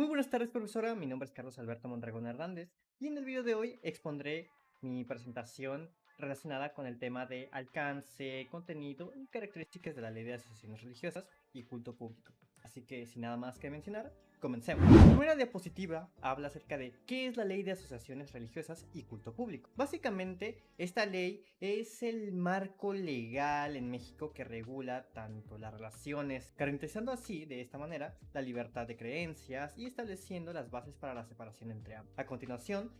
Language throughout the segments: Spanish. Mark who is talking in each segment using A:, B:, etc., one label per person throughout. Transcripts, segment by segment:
A: Muy buenas tardes, profesora. Mi nombre es Carlos Alberto Mondragón Hernández y en el video de hoy expondré mi presentación relacionada con el tema de alcance, contenido y características de la ley de asociaciones religiosas y culto público. Así que, sin nada más que mencionar, comencemos. La primera diapositiva habla acerca de qué es la ley de asociaciones religiosas y culto público. Básicamente, esta ley es el marco legal en México que regula tanto las relaciones, garantizando así, de esta manera, la libertad de creencias y estableciendo las bases para la separación entre ambos. A continuación,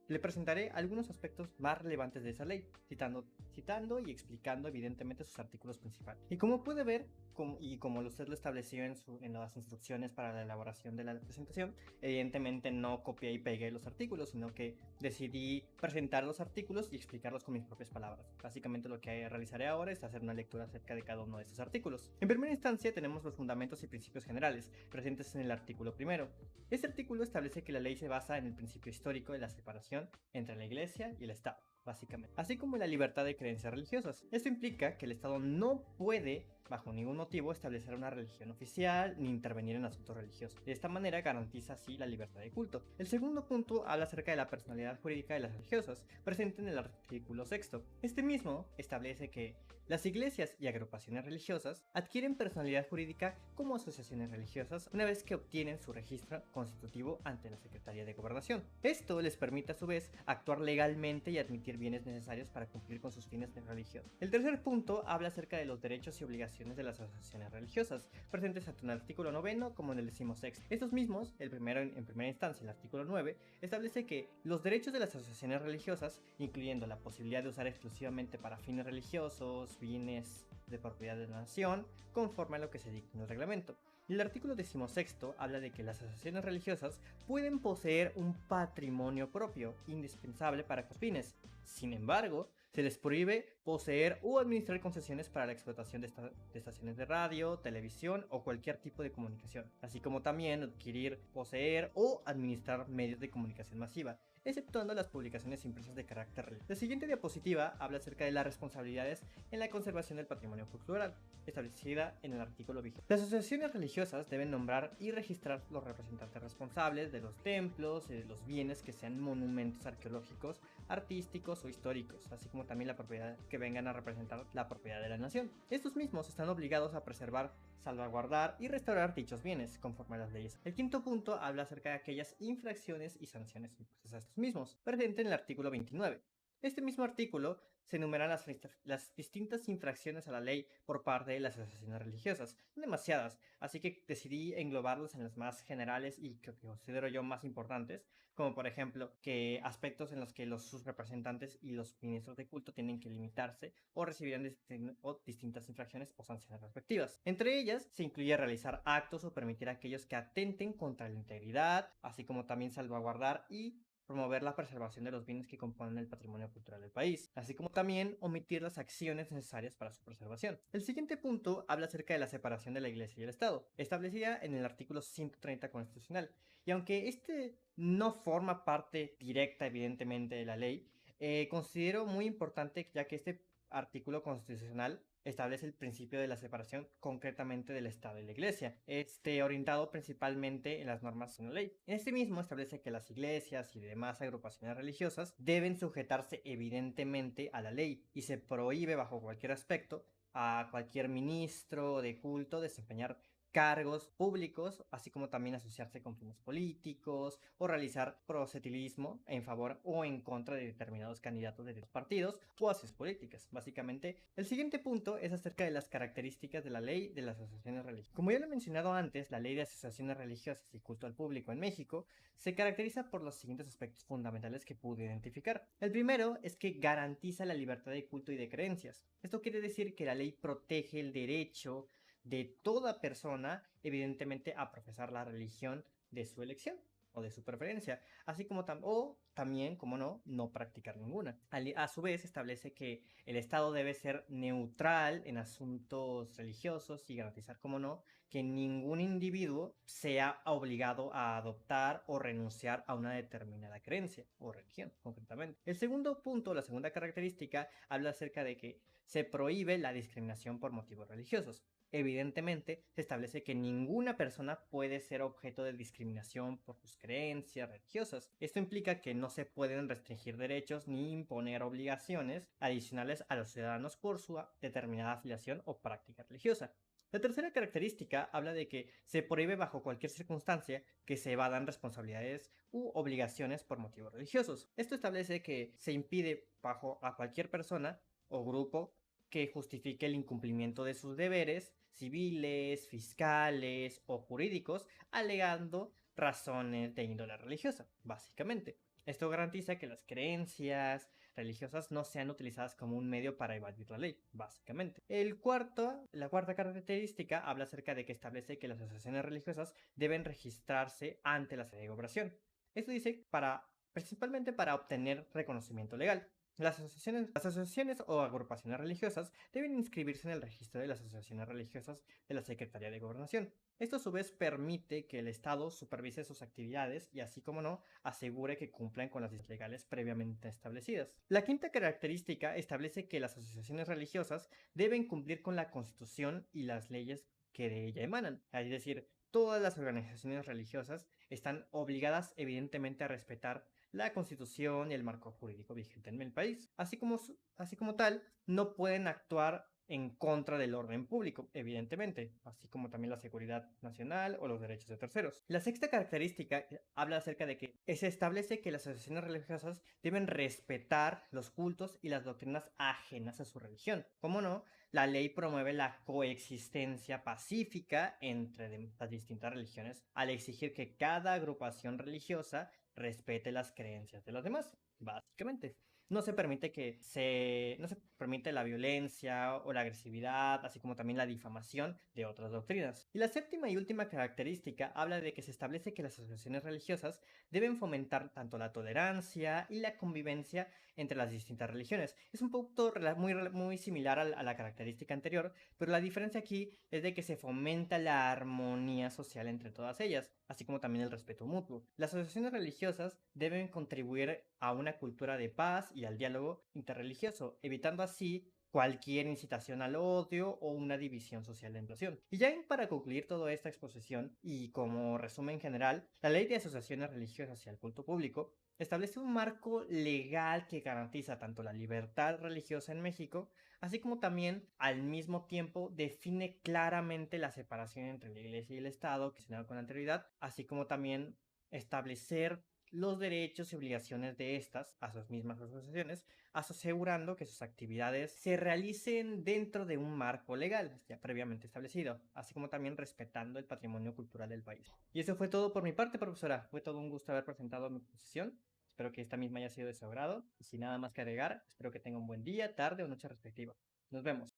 A: le presentaré algunos aspectos más relevantes de esa ley, citando y explicando evidentemente sus artículos principales. Y como puede ver, como usted lo estableció en las instrucciones para la elaboración de la presentación, evidentemente no copié y pegué los artículos, sino que decidí presentar los artículos y explicarlos con mis propias palabras. Básicamente lo que realizaré ahora es hacer una lectura acerca de cada uno de estos artículos. En primera instancia tenemos los fundamentos y principios generales, presentes en el artículo primero. Este artículo establece que la ley se basa en el principio histórico de la separación entre la Iglesia y el Estado, básicamente, así como la libertad de creencias religiosas. Esto implica que el Estado no puede, bajo ningún motivo, establecer una religión oficial ni intervenir en asuntos religiosos. De esta manera garantiza así la libertad de culto. El segundo punto habla acerca de la personalidad jurídica de las religiosas, presente en el artículo sexto. Este mismo establece que las iglesias y agrupaciones religiosas adquieren personalidad jurídica como asociaciones religiosas una vez que obtienen su registro constitutivo ante la Secretaría de Gobernación. Esto les permite a su vez actuar legalmente y admitir bienes necesarios para cumplir con sus fines religiosos. El tercer punto habla acerca de los derechos y obligaciones de las asociaciones religiosas, presentes tanto en el artículo 9 como en el 16. Estos mismos, el primero en primera instancia, el artículo 9, establece que los derechos de las asociaciones religiosas, incluyendo la posibilidad de usar exclusivamente para fines religiosos, bienes de propiedad de la nación, conforme a lo que se dicta en el reglamento. Y el artículo 16 habla de que las asociaciones religiosas pueden poseer un patrimonio propio, indispensable para sus fines. Sin embargo, se les prohíbe poseer o administrar concesiones para la explotación de estaciones de radio, televisión o cualquier tipo de comunicación, así como también adquirir, poseer o administrar medios de comunicación masiva, exceptuando las publicaciones impresas de carácter religioso. La siguiente diapositiva habla acerca de las responsabilidades en la conservación del patrimonio cultural, establecida en el artículo 20. Las asociaciones religiosas deben nombrar y registrar los representantes responsables de los templos y de los bienes que sean monumentos arqueológicos, artísticos o históricos, así como también la propiedad que vengan a representar la propiedad de la nación. Estos mismos están obligados a preservar, salvaguardar y restaurar dichos bienes conforme a las leyes. El quinto punto habla acerca de aquellas infracciones y sanciones impuestas a estos mismos, presente en el artículo 29. Este mismo artículo se enumeran las distintas infracciones a la ley por parte de las asociaciones religiosas. Son demasiadas, así que decidí englobarlas en las más generales y que considero yo más importantes, como por ejemplo que aspectos en los que sus representantes y los ministros de culto tienen que limitarse o recibirán distintas infracciones o sanciones respectivas. Entre ellas se incluye realizar actos o permitir aquellos que atenten contra la integridad, así como también salvaguardar y promover la preservación de los bienes que componen el patrimonio cultural del país, así como también omitir las acciones necesarias para su preservación. El siguiente punto habla acerca de la separación de la Iglesia y el Estado, establecida en el artículo 130 constitucional, y aunque este no forma parte directa evidentemente de la ley, considero muy importante ya que este artículo constitucional establece el principio de la separación concretamente del Estado y la Iglesia, orientado principalmente en las normas de la ley. En este mismo establece que las iglesias y demás agrupaciones religiosas deben sujetarse evidentemente a la ley y se prohíbe bajo cualquier aspecto a cualquier ministro de culto desempeñar cargos públicos, así como también asociarse con fines políticos o realizar proselitismo en favor o en contra de determinados candidatos de los partidos o haces políticas. Básicamente, el siguiente punto es acerca de las características de la ley de las asociaciones religiosas. Como ya lo he mencionado antes, la ley de asociaciones religiosas y culto al público en México se caracteriza por los siguientes aspectos fundamentales que pude identificar. El primero es que garantiza la libertad de culto y de creencias. Esto quiere decir que la ley protege el derecho de toda persona, evidentemente, a profesar la religión de su elección o de su preferencia, así como también, como no practicar ninguna. A su vez, establece que el Estado debe ser neutral en asuntos religiosos y garantizar, como no, que ningún individuo sea obligado a adoptar o renunciar a una determinada creencia o religión, concretamente. El segundo punto, la segunda característica, habla acerca de que se prohíbe la discriminación por motivos religiosos. evidentemente, se establece que ninguna persona puede ser objeto de discriminación por sus creencias religiosas. Esto implica que no se pueden restringir derechos ni imponer obligaciones adicionales a los ciudadanos por su determinada afiliación o práctica religiosa. La tercera característica habla de que se prohíbe bajo cualquier circunstancia que se evadan responsabilidades u obligaciones por motivos religiosos. Esto establece que se impide bajo a cualquier persona o grupo que justifique el incumplimiento de sus deberes civiles, fiscales o jurídicos, alegando razones de índole religiosa, básicamente. Esto garantiza que las creencias religiosas no sean utilizadas como un medio para evadir la ley, básicamente. La cuarta característica habla acerca de que establece que las asociaciones religiosas deben registrarse ante la sede de gobernación. Esto dice principalmente para obtener reconocimiento legal. Las asociaciones o agrupaciones religiosas deben inscribirse en el registro de las asociaciones religiosas de la Secretaría de Gobernación. Esto a su vez permite que el Estado supervise sus actividades y así como no, asegure que cumplan con las leyes legales previamente establecidas. La quinta característica establece que las asociaciones religiosas deben cumplir con la Constitución y las leyes que de ella emanan. Es decir, todas las organizaciones religiosas están obligadas evidentemente a respetar la Constitución y el marco jurídico vigente en el país. Así como tal, no pueden actuar en contra del orden público, evidentemente, así como también la seguridad nacional o los derechos de terceros. La sexta característica habla acerca de que se establece que las asociaciones religiosas deben respetar los cultos y las doctrinas ajenas a su religión. Como no, la ley promueve la coexistencia pacífica entre las distintas religiones al exigir que cada agrupación religiosa respete las creencias de los demás, básicamente. No se permite la violencia o la agresividad, así como también la difamación de otras doctrinas. Y la séptima y última característica habla de que se establece que las asociaciones religiosas deben fomentar tanto la tolerancia y la convivencia entre las distintas religiones. Es un punto muy similar a la característica anterior, pero la diferencia aquí es de que se fomenta la armonía social entre todas ellas, así como también el respeto mutuo. Las asociaciones religiosas deben contribuir a una cultura de paz y al diálogo interreligioso, evitando así cualquier incitación al odio o una división social de nación. Y ya para concluir toda esta exposición y como resumen general, la Ley de Asociaciones Religiosas y el Culto Público establece un marco legal que garantiza tanto la libertad religiosa en México, así como también al mismo tiempo define claramente la separación entre la Iglesia y el Estado que se da con anterioridad, así como también establecer los derechos y obligaciones de estas a sus mismas asociaciones, asegurando que sus actividades se realicen dentro de un marco legal ya previamente establecido, así como también respetando el patrimonio cultural del país. Y eso fue todo por mi parte, profesora. Fue todo un gusto haber presentado mi posición. Espero que esta misma haya sido de su agrado. Y sin nada más que agregar, espero que tenga un buen día, tarde o noche respectiva. Nos vemos.